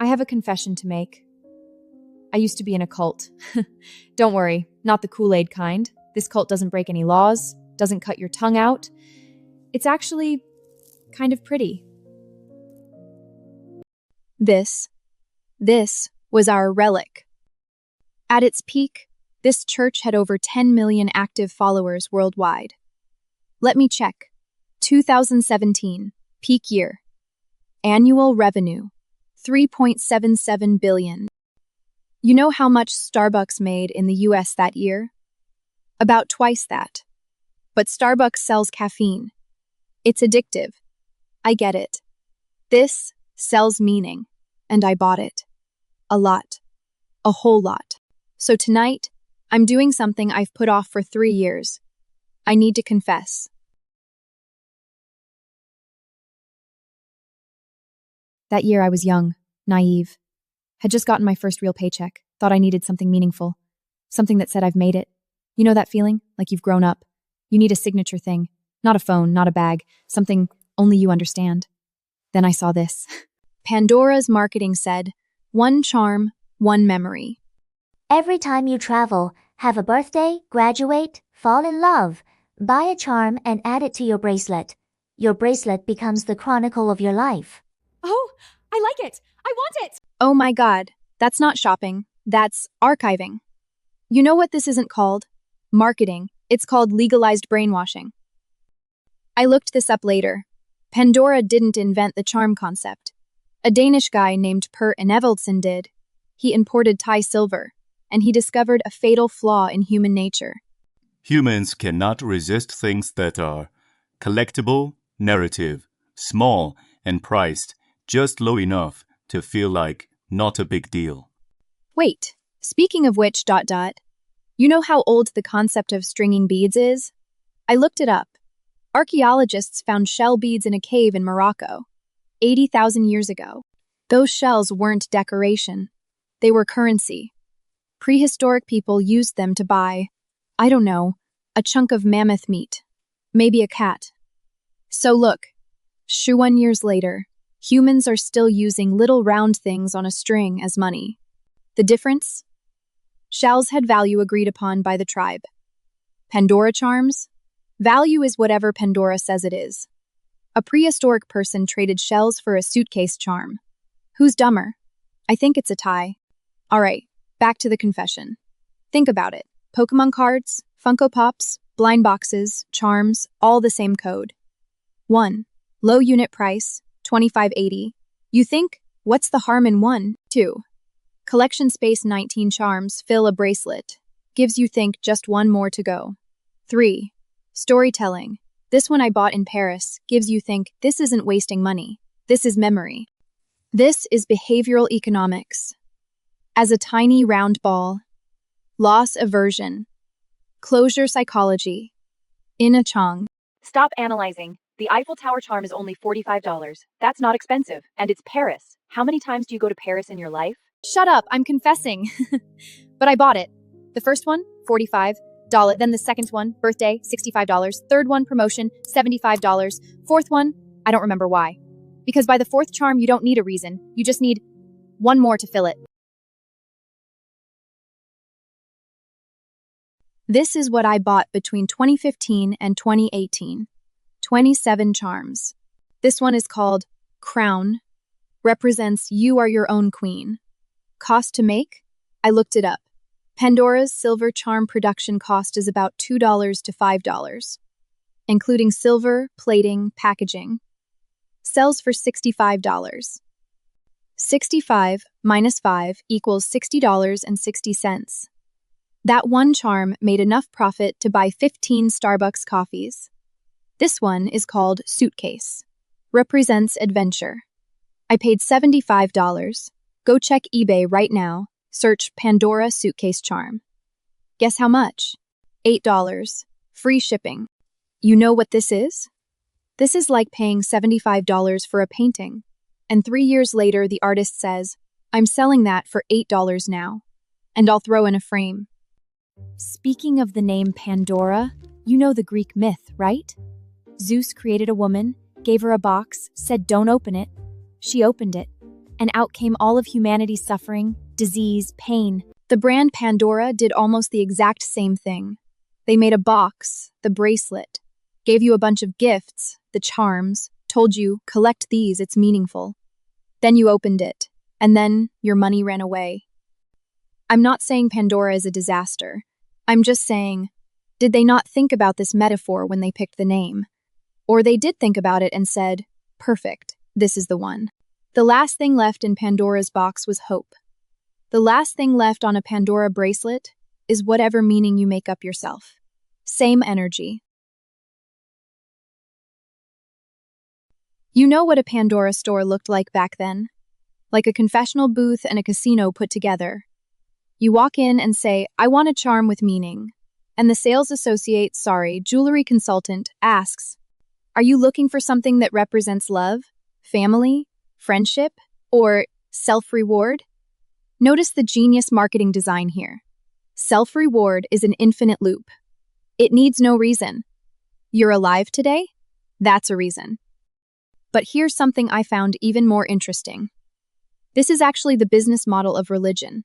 have a confession to make. I used to be in a cult. Don't worry, not the Kool-Aid kind. This cult doesn't break any laws, doesn't cut your tongue out. It's actually kind of pretty. This was our relic. At its peak, this church had over 10 million active followers worldwide. Let me check. 2017, peak year. Annual revenue, $3.77 billion. You know how much Starbucks made in the US that year? About twice that. But Starbucks sells caffeine. It's addictive. I get it. This sells meaning, and I bought it. A lot. A whole lot. So tonight, I'm doing something I've put off for 3 years. I need to confess. That year I was young, naive. Had just gotten my first real paycheck, thought I needed something meaningful. Something that said I've made it. You know that feeling? Like you've grown up. You need a signature thing. Not a phone, not a bag. Something only you understand. Then I saw this. Pandora's marketing said, one charm, one memory. Every time you travel, have a birthday, graduate, fall in love, buy a charm and add it to your bracelet. Your bracelet becomes the chronicle of your life. Oh, I like it! I want it! Oh my God, that's not shopping, that's archiving. You know what this isn't called? Marketing. It's called legalized brainwashing. I looked this up later. Pandora didn't invent the charm concept. A Danish guy named Per Enevoldsen did. He imported Thai silver, and he discovered a fatal flaw in human nature. Humans cannot resist things that are collectible, narrative, small, and priced just low enough to feel like not a big deal. Wait, speaking of which, you know how old the concept of stringing beads is? I looked it up. Archaeologists found shell beads in a cave in Morocco, 80,000 years ago. Those shells weren't decoration. They were currency. Prehistoric people used them to buy, I don't know, a chunk of mammoth meat. Maybe a cat. So look, 1 years later, humans are still using little round things on a string as money. The difference? Shells had value agreed upon by the tribe. Pandora charms? Value is whatever Pandora says it is. A prehistoric person traded shells for a suitcase charm. Who's dumber? I think it's a tie. All right, back to the confession. Think about it. Pokemon cards, Funko Pops, blind boxes, charms, all the same code. 1. Low unit price, $25.80. You think, what's the harm in 1? 2. Collection space 19 charms, fill a bracelet. Gives you think just one more to go. 3. Storytelling. This one I bought in Paris gives you think this isn't wasting money. This is memory. This is behavioral economics. As a tiny round ball. Loss aversion. Closure psychology. In a Chong. Stop analyzing. The Eiffel Tower charm is only $45. That's not expensive, and it's Paris. How many times do you go to Paris in your life? Shut up, I'm confessing. But I bought it. The first one, $45. Then the second one, birthday, $65. Third one, promotion, $75. Fourth one, I don't remember why. Because by the fourth charm, you don't need a reason. You just need one more to fill it. This is what I bought between 2015 and 2018. 27 charms. This one is called Crown. Represents you are your own queen. Cost to make? I looked it up. Pandora's silver charm production cost is about $2 to $5, including silver, plating, packaging. Sells for $65. 65 minus 5 equals $60.60. That one charm made enough profit to buy 15 Starbucks coffees. This one is called Suitcase. Represents adventure. I paid $75. Go check eBay right now. Search Pandora suitcase charm. Guess how much? $8. Free shipping. You know what this is? This is like paying $75 for a painting. And 3 years later, the artist says, I'm selling that for $8 now. And I'll throw in a frame. Speaking of the name Pandora, you know the Greek myth, right? Zeus created a woman, gave her a box, said don't open it. She opened it. and out came all of humanity's suffering, disease, pain. The brand Pandora did almost the exact same thing. They made a box, the bracelet, gave you a bunch of gifts, the charms, told you, collect these, it's meaningful. Then you opened it, and then your money ran away. I'm not saying Pandora is a disaster. I'm just saying, did they not think about this metaphor when they picked the name? Or they did think about it and said, perfect, this is the one. The last thing left in Pandora's box was hope. The last thing left on a Pandora bracelet is whatever meaning you make up yourself. Same energy. You know what a Pandora store looked like back then? Like a confessional booth and a casino put together. You walk in and say, I want a charm with meaning. And the sales associate, jewelry consultant, asks, are you looking for something that represents love, family, friendship, or self-reward? Notice the genius marketing design here. Self-reward is an infinite loop. It needs no reason. You're alive today? That's a reason. But here's something I found even more interesting. This is actually the business model of religion.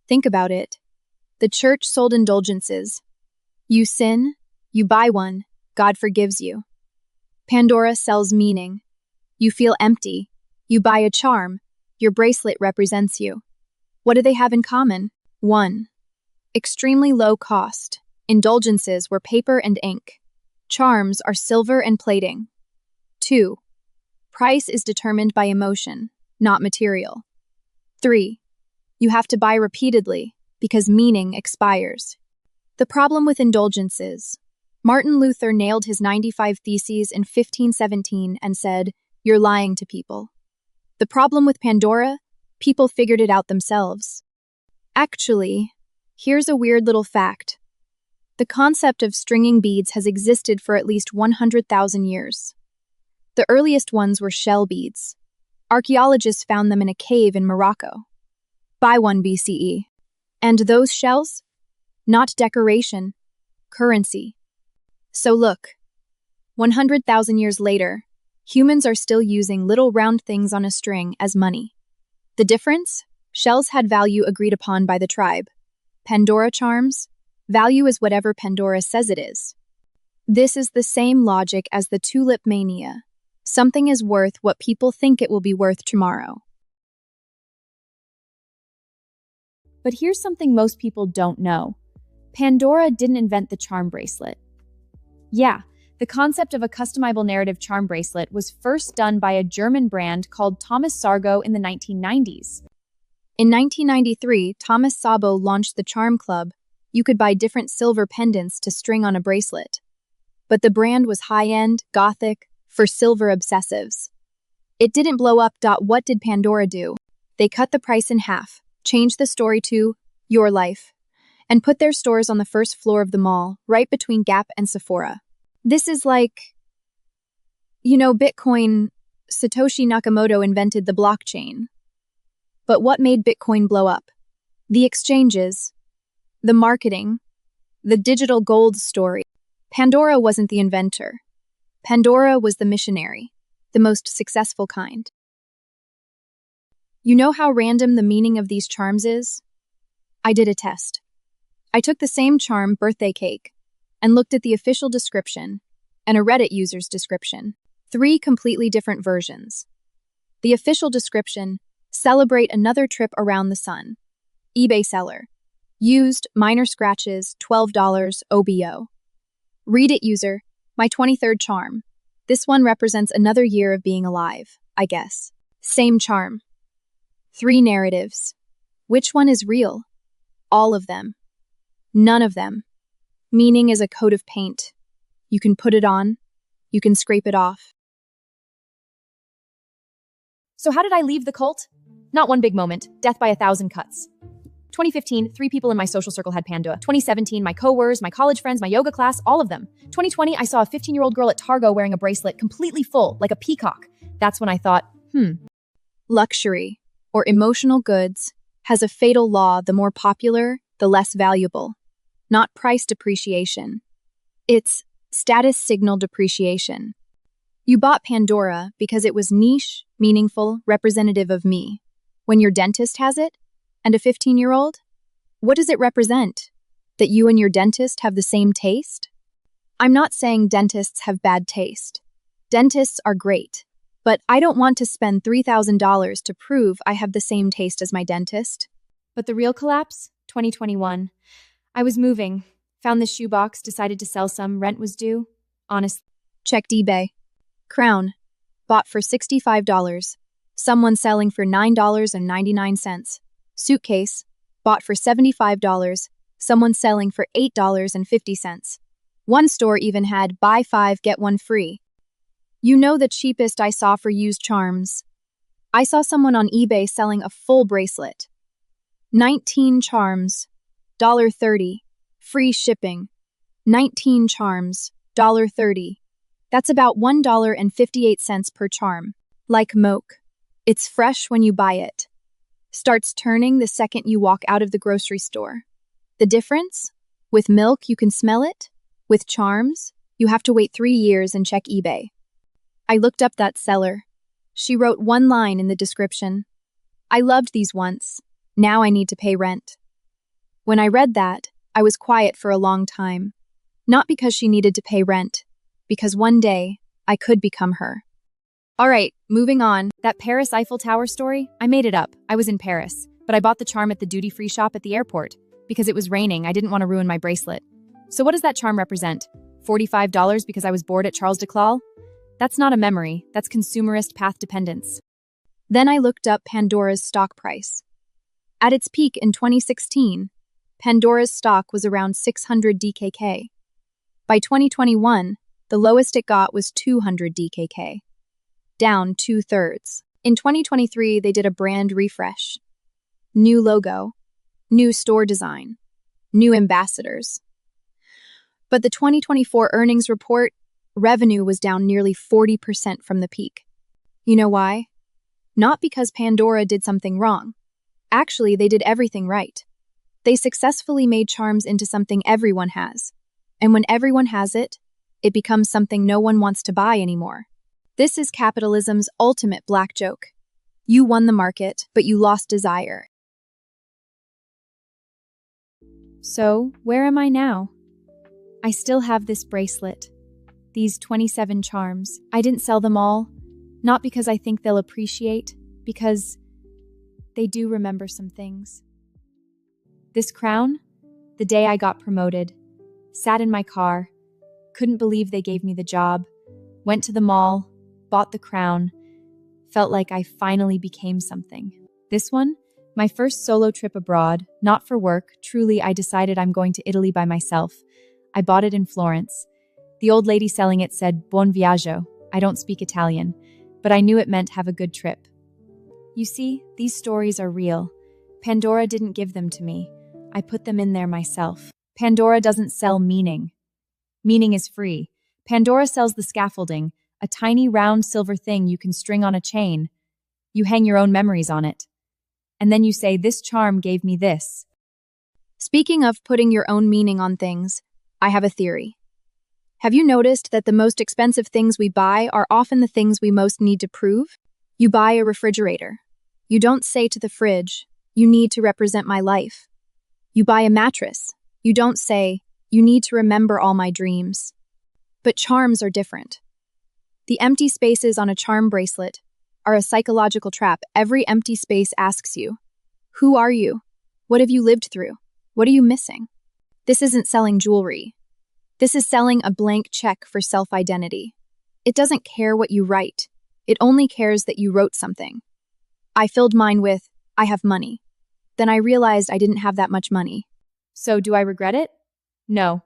Think about it. The church sold indulgences. You sin, you buy one, God forgives you. Pandora sells meaning. You feel empty, you buy a charm, your bracelet represents you. What do they have in common? 1. Extremely low cost. Indulgences were paper and ink. Charms are silver and plating. 2. Price is determined by emotion, not material. 3. You have to buy repeatedly because meaning expires. The problem with indulgences. Martin Luther nailed his 95 Theses in 1517 and said, you're lying to people. The problem with Pandora? People figured it out themselves. Actually, here's a weird little fact. The concept of stringing beads has existed for at least 100,000 years. The earliest ones were shell beads. Archaeologists found them in a cave in Morocco. By 1 BCE. And those shells? Not decoration, currency. So look, 100,000 years later, humans are still using little round things on a string as money. The difference? Shells had value agreed upon by the tribe. Pandora charms? Value is whatever Pandora says it is. This is the same logic as the tulip mania. Something is worth what people think it will be worth tomorrow. But here's something most people don't know. Pandora didn't invent the charm bracelet. Yeah, the concept of a customizable narrative charm bracelet was first done by a German brand called Thomas Sargo in the 1990s. In 1993, Thomas Sabo launched the Charm Club. You could buy different silver pendants to string on a bracelet. But the brand was high-end, gothic, for silver obsessives. It didn't blow up. What did Pandora do? They cut the price in half, changed the story to Your Life, and put their stores on the first floor of the mall, right between Gap and Sephora. This is like, Bitcoin. Satoshi Nakamoto invented the blockchain. But what made Bitcoin blow up? The exchanges, the marketing, the digital gold story. Pandora wasn't the inventor. Pandora was the missionary, the most successful kind. You know how random the meaning of these charms is? I did a test. I took the same charm, birthday cake, and looked at the official description and a Reddit user's description. 3 completely different versions. The official description, celebrate another trip around the sun. eBay seller. Used, minor scratches, $12 OBO. Read it user, my 23rd charm. This one represents another year of being alive, I guess. Same charm. 3 narratives. Which one is real? All of them. None of them. Meaning is a coat of paint. You can put it on, you can scrape it off. So how did I leave the cult? Not one big moment, death by 1,000 cuts. 2015, 3 people in my social circle had Pandora. 2017, my coworkers, my college friends, my yoga class, all of them. 2020, I saw a 15-year-old girl at Target wearing a bracelet completely full, like a peacock. That's when I thought, Luxury, or emotional goods, has a fatal law: the more popular, the less valuable. Not price depreciation. It's status signal depreciation. You bought Pandora because it was niche, meaningful, representative of me. When your dentist has it, and a 15-year-old, what does it represent? That you and your dentist have the same taste? I'm not saying dentists have bad taste. Dentists are great, but I don't want to spend $3,000 to prove I have the same taste as my dentist. But the real collapse? 2021. I was moving, found this shoebox, decided to sell some, rent was due. Honestly. Checked eBay. Crown. Bought for $65. Someone selling for $9.99. Suitcase. Bought for $75. Someone selling for $8.50. One store even had buy 5 get 1 free. You know the cheapest I saw for used charms. I saw someone on eBay selling a full bracelet. 19 charms, $1.30, free shipping. 19 charms, $1.30. That's about $1.58 per charm. Like milk. It's fresh when you buy it. Starts turning the second you walk out of the grocery store. The difference? With milk, you can smell it. With charms, you have to wait 3 years and check eBay. I looked up that seller. She wrote one line in the description. I loved these once. Now I need to pay rent. When I read that, I was quiet for a long time. Not because she needed to pay rent, because one day I could become her. All right, moving on. That Paris Eiffel Tower story? I made it up. I was in Paris, but I bought the charm at the duty-free shop at the airport. Because it was raining, I didn't want to ruin my bracelet. So what does that charm represent? $45 because I was bored at Charles de Claude? That's not a memory, that's consumerist path dependence. Then I looked up Pandora's stock price. At its peak in 2016, Pandora's stock was around 600 DKK. By 2021, the lowest it got was 200 DKK. Down 2/3. In 2023, they did a brand refresh. New logo, new store design, new ambassadors. But the 2024 earnings report, revenue was down nearly 40% from the peak. You know why? Not because Pandora did something wrong. Actually, they did everything right. They successfully made charms into something everyone has. And when everyone has it, it becomes something no one wants to buy anymore. This is capitalism's ultimate black joke. You won the market, but you lost desire. So, where am I now? I still have this bracelet. These 27 charms. I didn't sell them all, not because I think they'll appreciate, because they do remember some things. This crown, the day I got promoted, sat in my car, couldn't believe they gave me the job, went to the mall, bought the crown, felt like I finally became something. This one, my first solo trip abroad, not for work, truly I decided I'm going to Italy by myself. I bought it in Florence. The old lady selling it said, Buon viaggio. I don't speak Italian, but I knew it meant have a good trip. You see, these stories are real. Pandora didn't give them to me. I put them in there myself. Pandora doesn't sell meaning. Meaning is free. Pandora sells the scaffolding, a tiny round silver thing you can string on a chain. You hang your own memories on it. And then you say, this charm gave me this. Speaking of putting your own meaning on things, I have a theory. Have you noticed that the most expensive things we buy are often the things we most need to prove? You buy a refrigerator. You don't say to the fridge, you need to represent my life. You buy a mattress. You don't say, you need to remember all my dreams. But charms are different. The empty spaces on a charm bracelet are a psychological trap. Every empty space asks you, who are you? What have you lived through? What are you missing? This isn't selling jewelry. This is selling a blank check for self-identity. It doesn't care what you write. It only cares that you wrote something. I filled mine with, I have money. Then I realized I didn't have that much money. So do I regret it? No.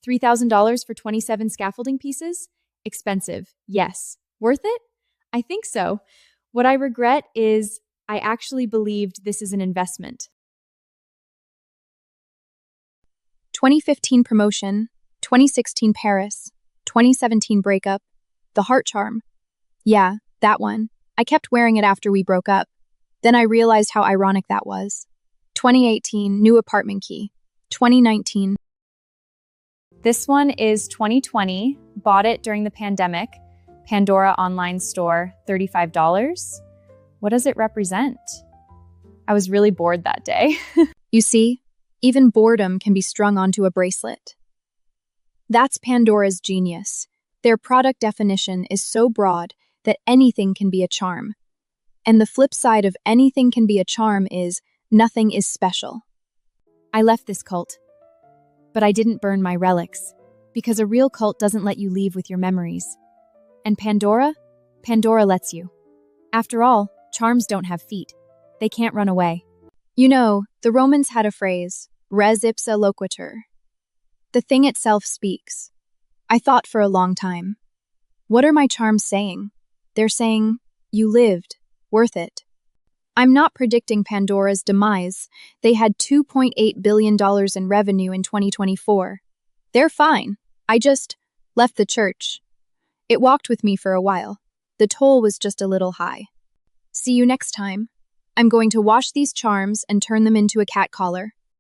$3,000 for 27 scaffolding pieces? Expensive, yes. Worth it? I think so. What I regret is I actually believed this is an investment. 2015 promotion, 2016 Paris, 2017 breakup, the heart charm. Yeah, that one. I kept wearing it after we broke up. Then I realized how ironic that was. 2018 new apartment key. 2019. This one is 2020, bought it during the pandemic. Pandora online store, $35? What does it represent? I was really bored that day. You see, even boredom can be strung onto a bracelet. That's Pandora's genius. Their product definition is so broad that anything can be a charm. And the flip side of anything can be a charm is nothing is special. I left this cult, but I didn't burn my relics, because a real cult doesn't let you leave with your memories. And Pandora lets you. After all, charms don't have feet. They can't run away. You know, the Romans had a phrase, res ipsa loquitur. The thing itself speaks. I thought for a long time. What are my charms saying? They're saying, you lived, worth it. I'm not predicting Pandora's demise. They had $2.8 billion in revenue in 2024. They're fine. I just left the church. It walked with me for a while. The toll was just a little high. See you next time. I'm going to wash these charms and turn them into a cat collar.